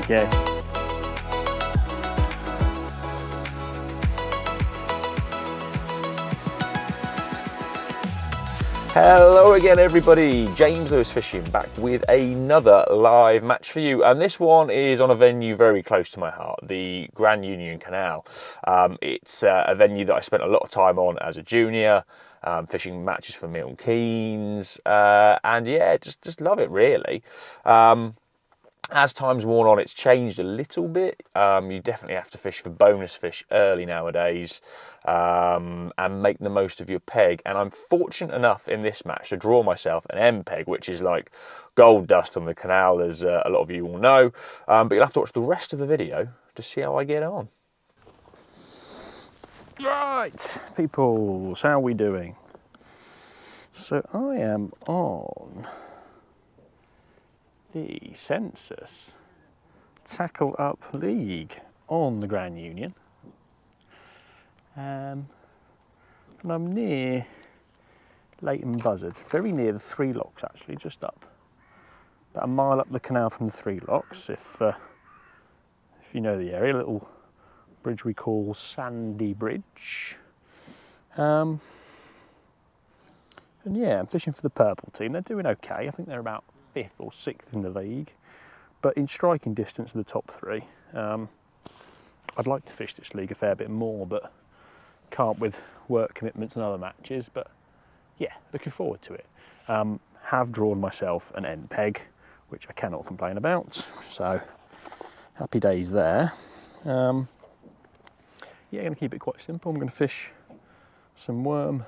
Thank you. Hello again everybody, James Lewis Fishing back with another live match for you, and this one is on a venue very close to my heart, the Grand Union Canal. It's a venue that I spent a lot of time on as a junior, fishing matches for Milton Keynes, and yeah, just love it really. As time's worn on, it's changed a little bit. You definitely have to fish for bonus fish early nowadays and make the most of your peg. And I'm fortunate enough in this match to draw myself an M peg, which is like gold dust on the canal, as a lot of you will know. But you'll have to watch the rest of the video to see how I get on. Right, people, how are we doing? So I am on the Census Tackle Up League on the Grand Union, and I'm near Leighton Buzzard, very near the 3 locks actually, just up about a mile up the canal from the 3 locks. If you know the area, a little bridge we call Sandy Bridge, and yeah, I'm fishing for the purple team. They're doing okay. I think they're about 5th or 6th in the league, but in striking distance of the top 3. I'd like to fish this league a fair bit more, but can't with work commitments and other matches. But yeah, looking forward to it. Have drawn myself an end peg, which I cannot complain about, so happy days there. Yeah, going to keep it quite simple. I'm going to fish some worm,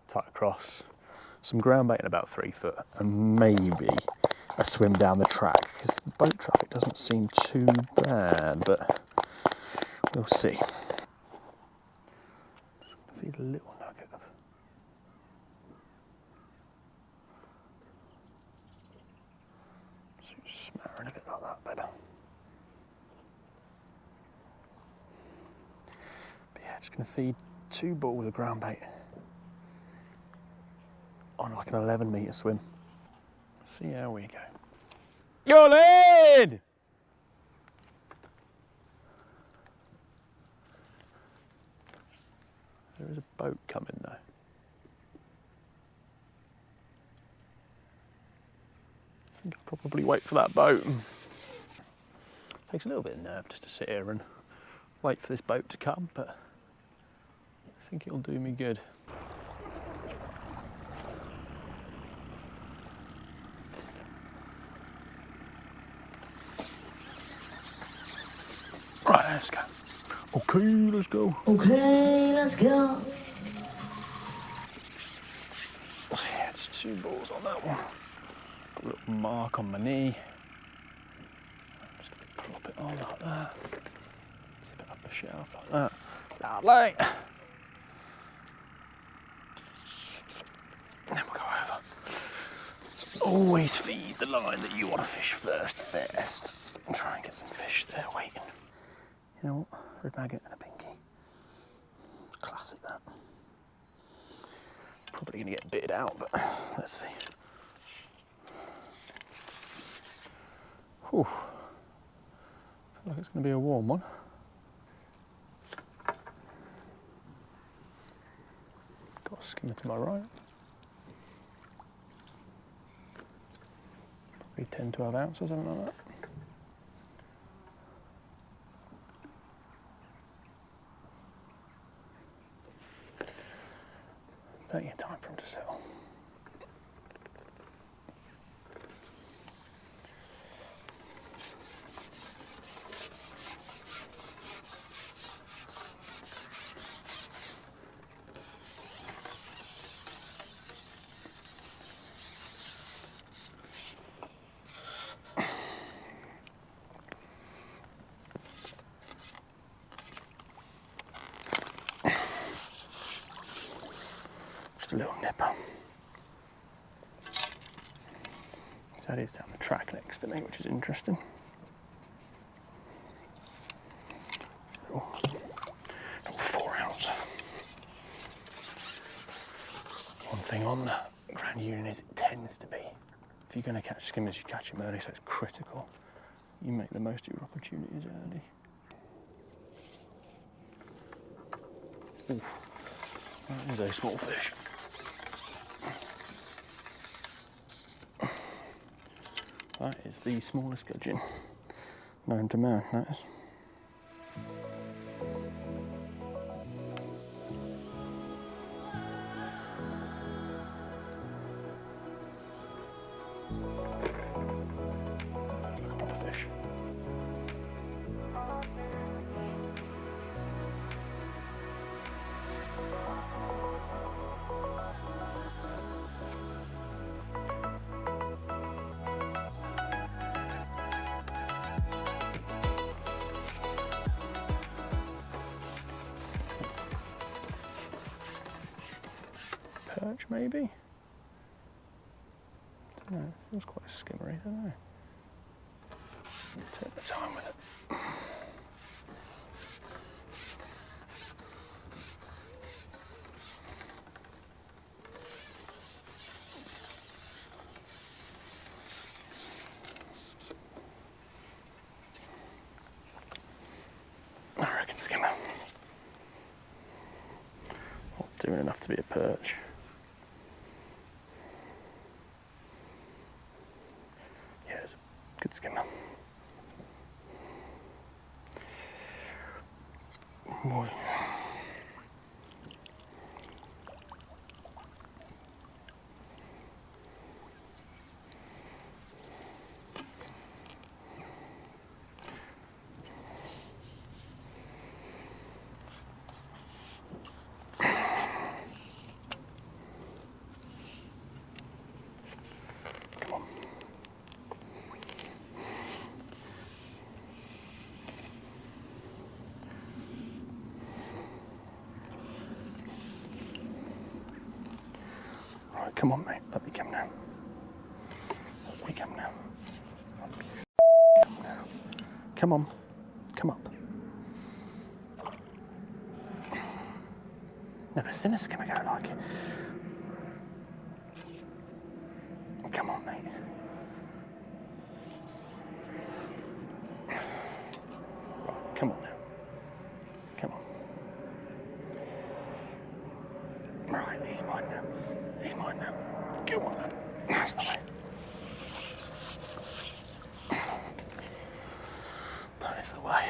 tight across, some ground bait in about 3 foot, and maybe a swim down the track, because the boat traffic doesn't seem too bad, but we'll see. Feed a little nugget of smattering a bit like that, baby. But yeah, just going to feed 2 balls of ground bait on like an 11-metre swim. See how we go. You're in! There is a boat coming though. I think I'll probably wait for that boat. Takes a little bit of nerve just to sit here and wait for this boat to come, but I think it'll do me good. Right, let's go. Okay, let's go. Okay, let's go. So yeah, just 2 balls on that one. Got a little mark on my knee. Just plop it on like that. Tip it up the shelf like that. Lovely. And then we'll go over. Always feed the line that you want to fish first best. And try and get some fish there waiting. You know what? Red maggot and a pinky. Classic that. Probably going to get bitted out, but let's see. Whew. Feel like it's going to be a warm one. Got a skimmer to my right. Probably 10, 12 ounces, something like that. Plenty of time for him to settle. A little nipper. So that is down the track next to me, which is interesting. Little 4 ounce. One thing on the Grand Union is it tends to be, if you're going to catch skimmers, you catch them early, so it's critical You make the most of your opportunities early. Oof, that is a small fish. That is the smallest gudgeon known to man, that is. Perch maybe? I don't know, it feels quite skimmery, I don't know. Take my time with it. I reckon skimmer. Not doing enough to be a perch. Yeah, it's a good skimmer. Boy. Come on, mate. Let me come now. Let me come now. Come now. Come on. Come up. Never seen a skimmer go like it. Come on, mate. Right, come on now. Come on. Right, he's mine now. He's mine now. Go on, lad. That's the way. That is the way.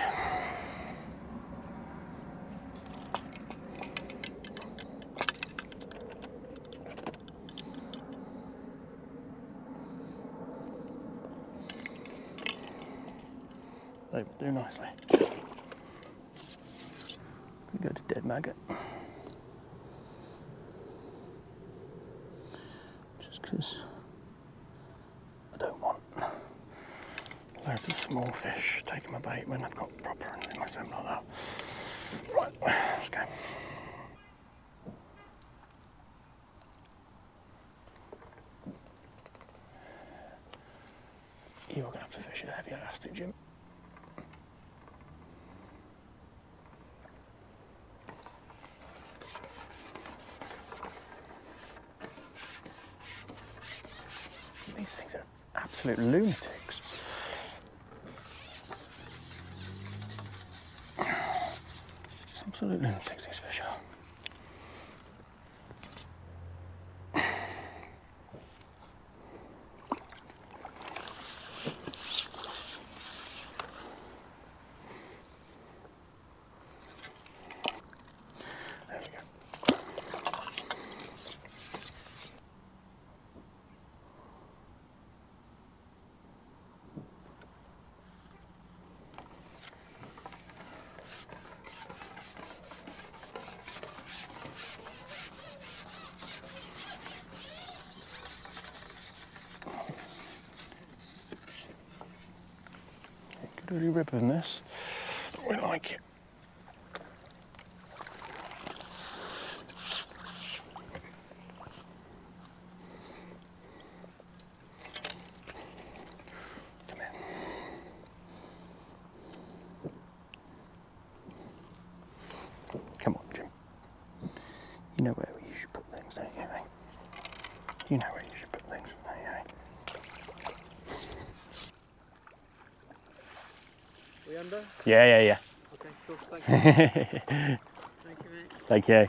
They will do nicely. We go to dead maggot. Because I don't want loads of small fish taking my bait when I've got proper anything like something like that. Right, let's go. You're going to have to fish a heavy elastic, Jim. These things are absolute lunatics. Absolute lunatics, these fish are. There we go. Good early rip in this. We like it. Come in. Come on, Jim. You know where you should put things, don't you, eh? You know where you should put things, don't you, eh? Remember? Yeah, yeah, Okay, cool. Thank you. yeah. Thank you, mate. Thank you.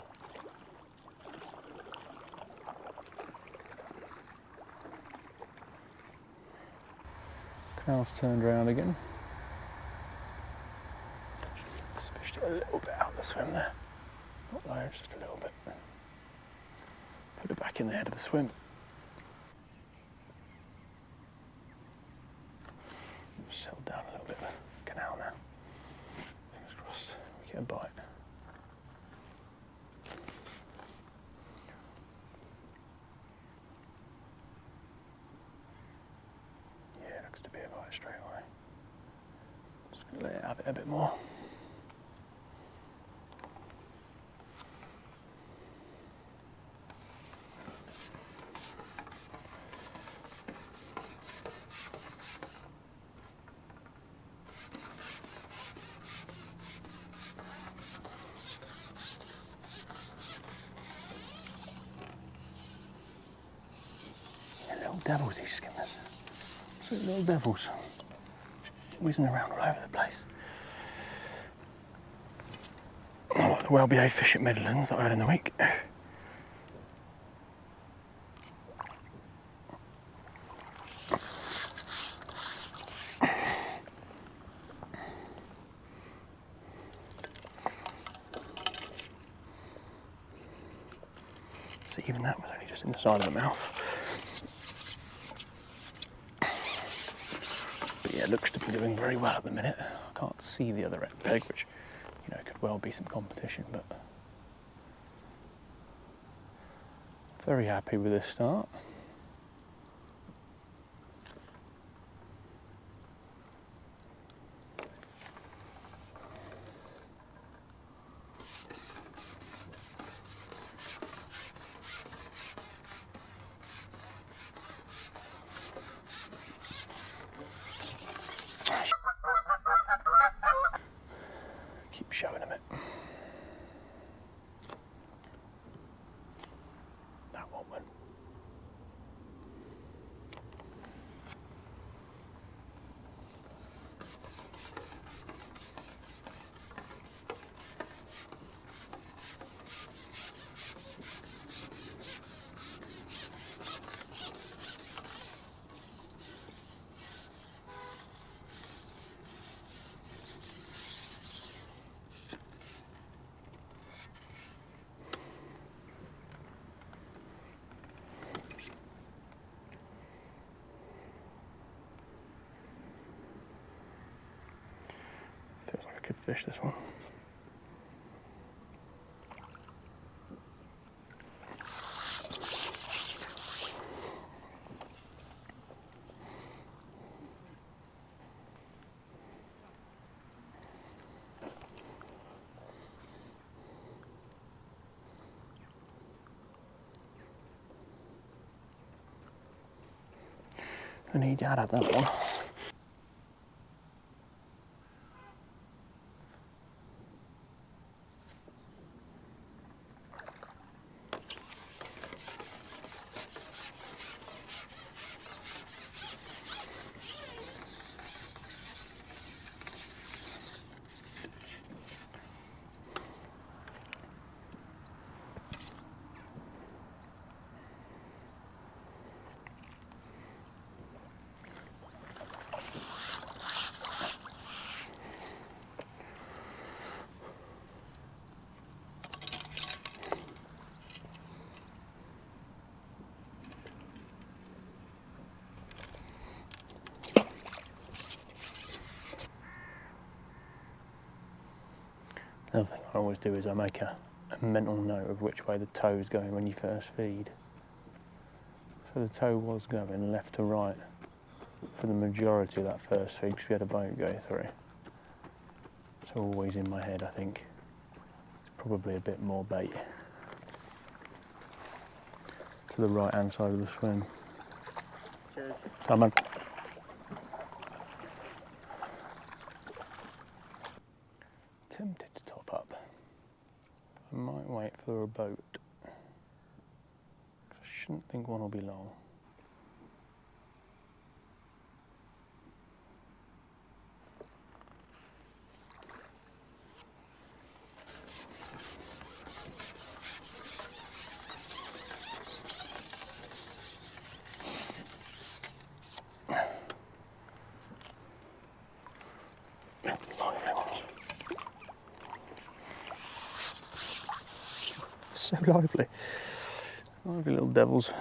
Canal's turned around again. Just fished it a little bit out of the swim there. Not loads, just a little bit. Put it back in the head of the swim. Settled down a little bit of the canal now. Fingers crossed we get a bite. Yeah, looks to be a bite straight away. Just gonna let it have it a bit more. Little devils, these skimmers. Sweet little devils. Whizzing around all over the place. Not like the well-behaved fish at Midlands that I had in the week. See, even that was only just in the side of the mouth. But yeah, it looks to be doing very well at the minute. I can't see the other peg, which, you know, could well be some competition, but very happy with this start. Keep showing them it. That one went. Feels like I could fish this one. And he dad had that one. Another thing I always do is I make a mental note of which way the toe is going when you first feed. So the toe was going left to right for the majority of that first feed because we had a boat go through. So always in my head I think it's probably a bit more bait to the right hand side of the swim. Cheers. Come on. Tempted to top up. I might wait for a boat. I shouldn't think one will be long. So lively. Lively little devils.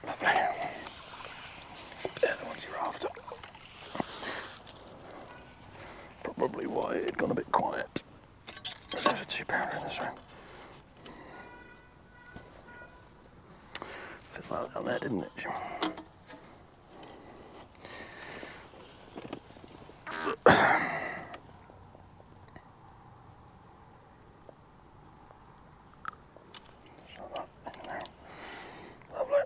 Lovely. They're the ones you're after. Probably why it gone a bit quiet. There's a 2-pounder in this room. Fit that down there, didn't it, Jim? Lovely.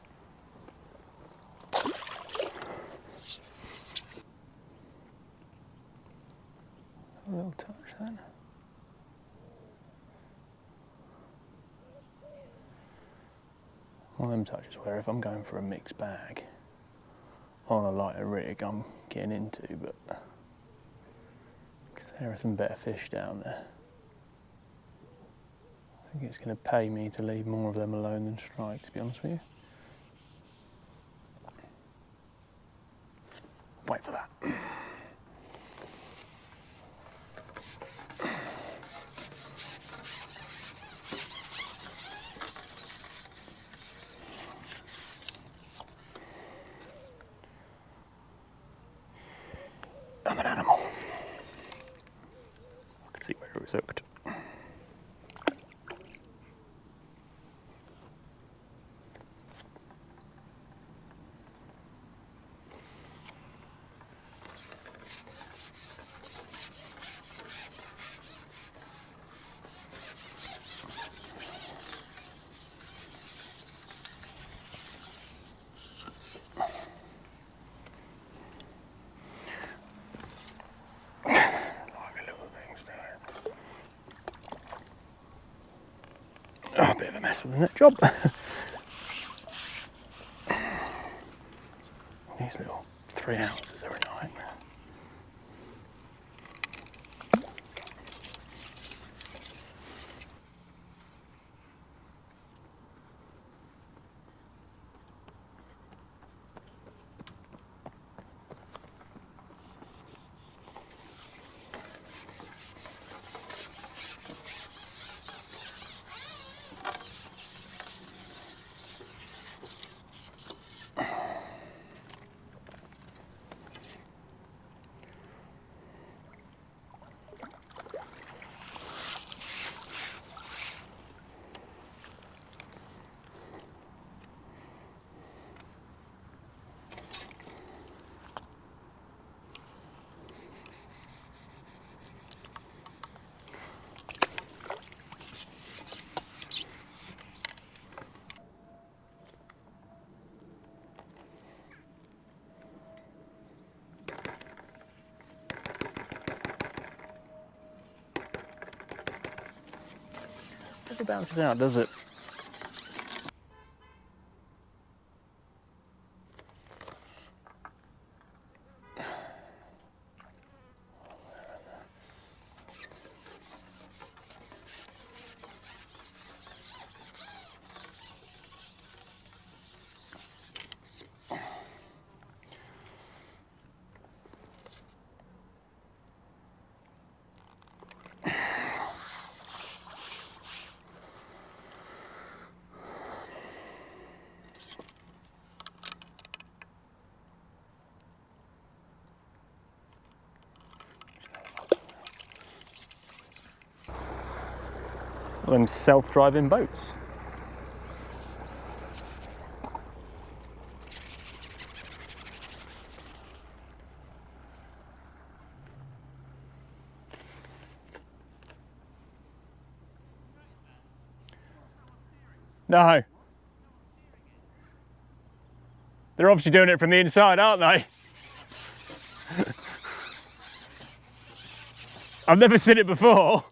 A little touch then. One of them touches where if I'm going for a mixed bag on a lighter rig I'm getting into, but there are some better fish down there. I think it's going to pay me to leave more of them alone than strike, to be honest with you. Wait for that. I'm an animal. I can see where it was hooked. Oh, a bit of a mess with the net job. These little 3 ounces are annoying. Never bounces out, does it? Well, them self-driving boats. No. They're obviously doing it from the inside, aren't they? I've never seen it before.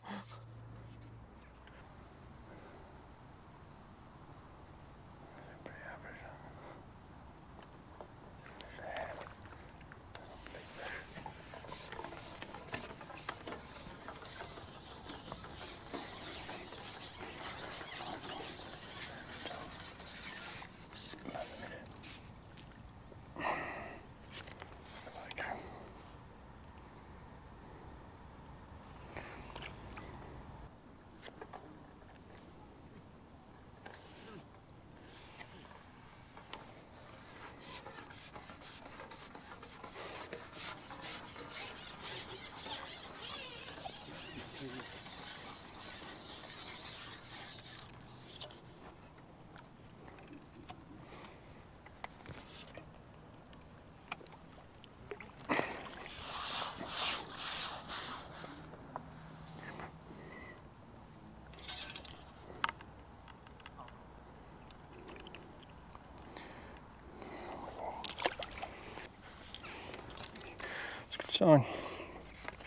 Sign.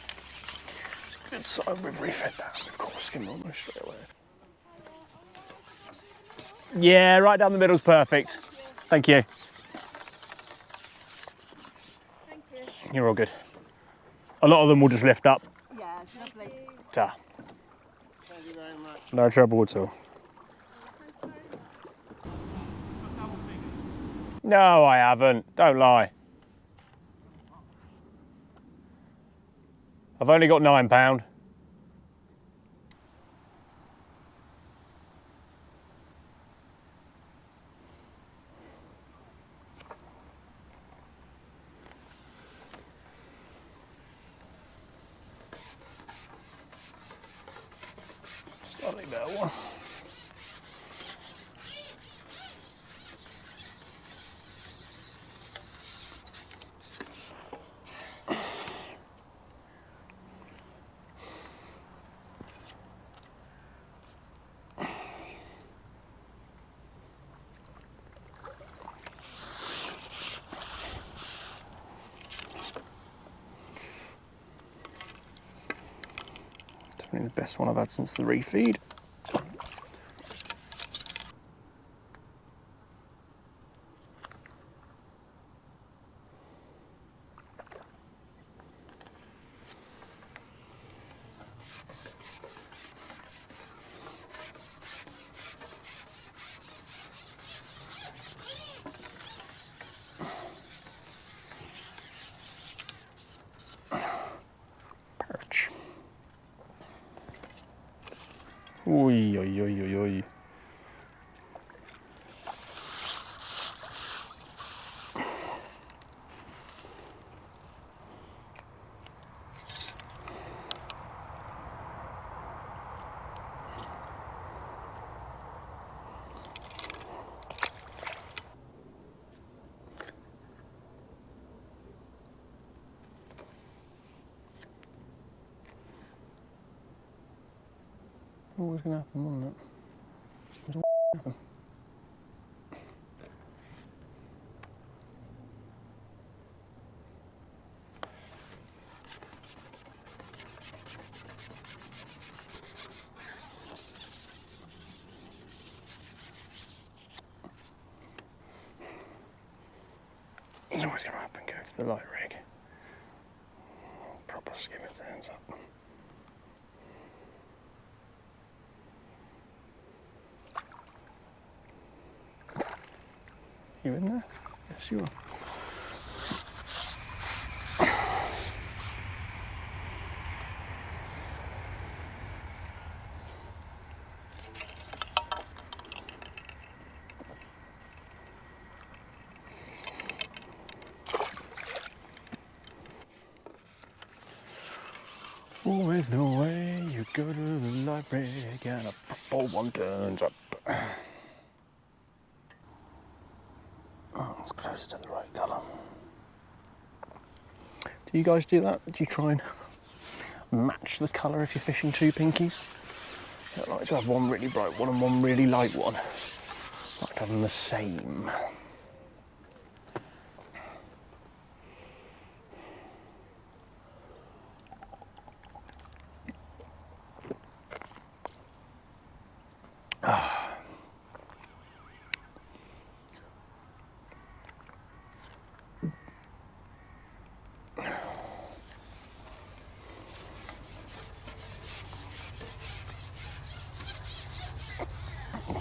It's a good sign we've refed that. We've caught a skimmer almost straight away. Yeah, right down the middle's perfect. Thank you. Thank you. You're all good. A lot of them will just lift up. Yeah, it's lovely. Ta. Thank you very much. No trouble at all. No, I haven't. Don't lie. I've only got £9. Slightly better one. Definitely the best one I've had since the refeed. Perch. Oi, oi, oi, oi, oi. What was going to happen, wasn't it? What happened? It's always going to happen. Go to the light rig. Proper skimming hands up. You in there? Yes, you are. Always the way you go to the light rig and a purple one turns up. Oh, it's closer to the right colour. Do you guys do that? Do you try and match the colour if you're fishing two pinkies? I like to have one really bright one and one really light one. Like having the same.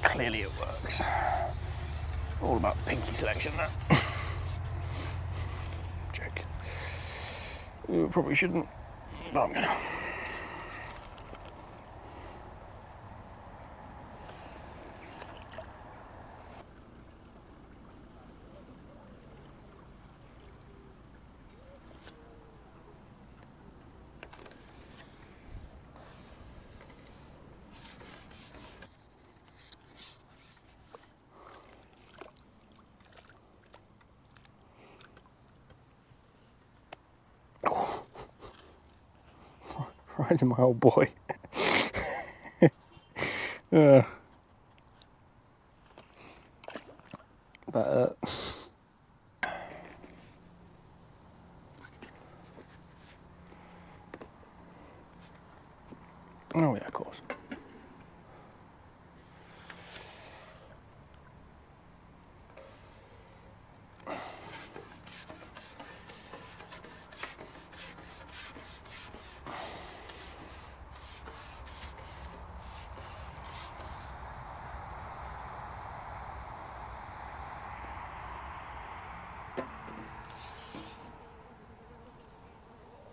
Clearly it works. All about pinky selection, that. Joke. Ooh, probably shouldn't, but I'm gonna. Right to my old boy. That oh yeah, of course.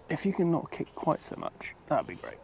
If you can not kick quite so much, that'd be great.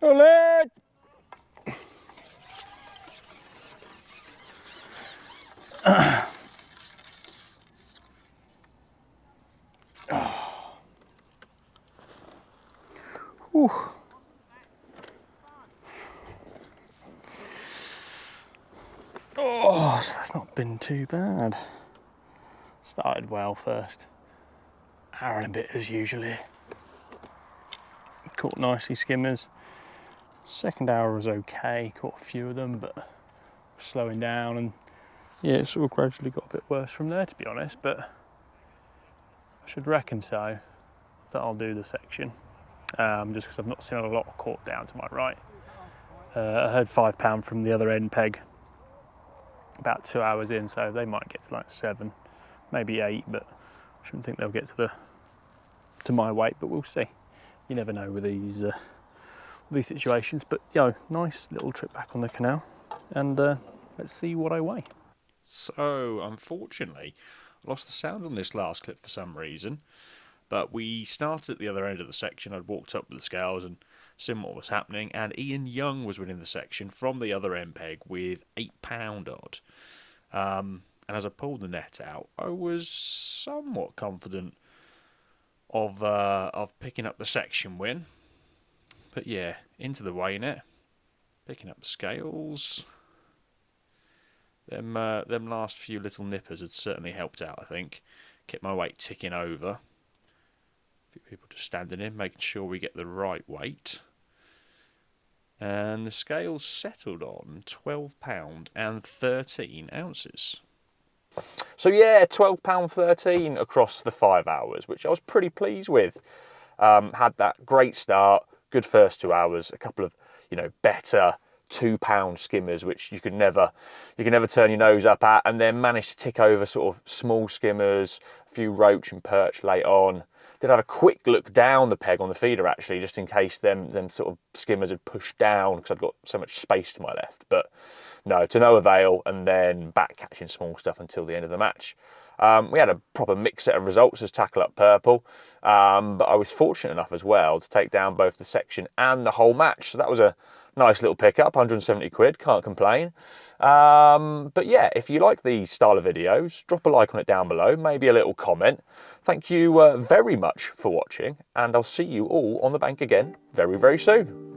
Ole! not been too bad. Started well first hour and a bit as usually. Caught nicely skimmers. Second hour was okay, caught a few of them, but slowing down, and yeah, it sort of gradually got a bit worse from there, to be honest, but I should reckon so that I'll do the section, just because I've not seen a lot caught down to my right. I heard £5 from the other end peg about 2 hours in, so they might get to like 7, maybe 8, but I shouldn't think they'll get to my weight, but we'll see. You never know with these situations, but nice little trip back on the canal, and let's see what I weigh. So, unfortunately, I lost the sound on this last clip for some reason, but we started at the other end of the section. I'd walked up with the scales and seen what was happening, and Ian Young was winning the section from the other end peg with £8 odd. And as I pulled the net out, I was somewhat confident of picking up the section win. But yeah, into the weigh net, picking up the scales. Them last few little nippers had certainly helped out, I think. Kept my weight ticking over. A few people just standing in, making sure we get the right weight. And the scales settled on £12 and 13 ounces. So yeah, £12.13 across the 5 hours, which I was pretty pleased with. Had that great start, good first 2 hours, a couple of better £2 skimmers, which you can never turn your nose up at, and then managed to tick over sort of small skimmers, a few roach and perch late on. Did have a quick look down the peg on the feeder actually, just in case them sort of skimmers had pushed down because I'd got so much space to my left, but no, to no avail, and then back catching small stuff until the end of the match. We had a proper mixed set of results as tackle up purple, but I was fortunate enough as well to take down both the section and the whole match, so that was a nice little pickup, 170 quid, can't complain. But yeah, if you like these style of videos, drop a like on it down below, maybe a little comment. Thank you very much for watching, and I'll see you all on the bank again very, very soon.